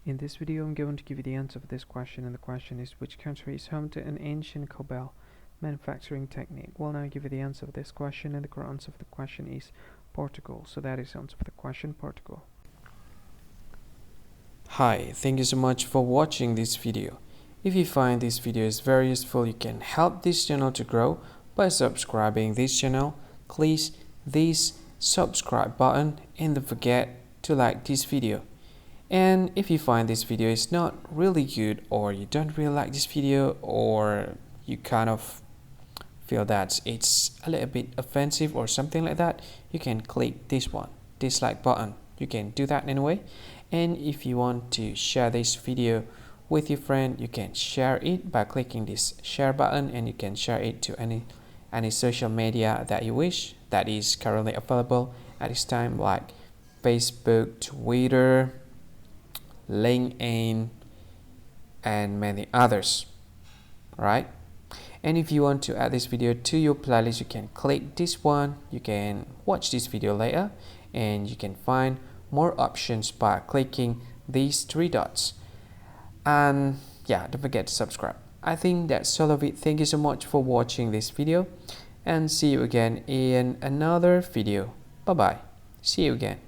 In this video, I'm going to give you the answer for this question, and the question is, which country is home to an ancient cowbell manufacturing technique? Well, now I give you the answer for this question, and the correct answer for the question is Portugal. So that is the answer for the question, Portugal. Hi, thank you so much for watching this video. If you find this video is very useful, you can help this channel to grow by subscribing this channel. Click this subscribe button and don't forget to like this video. And if you find this video is not really good, or you don't really like this video, or you kind of feel that it's a little bit offensive or something like that, you can click this one, dislike button. You can do that anyway. And if you want to share this video with your friend, you can share it by clicking this share button, and you can share it to any social media that you wish that is currently available at this time, like Facebook, Twitter, LinkedIn, and many others, right? And if you want to add this video to your playlist, you can click this one. You can watch this video later, and you can find more options by clicking these three dots. And yeah, don't forget to subscribe. I think that's all of it. Thank you so much for watching this video, and see you again in another video. Bye bye. See you again.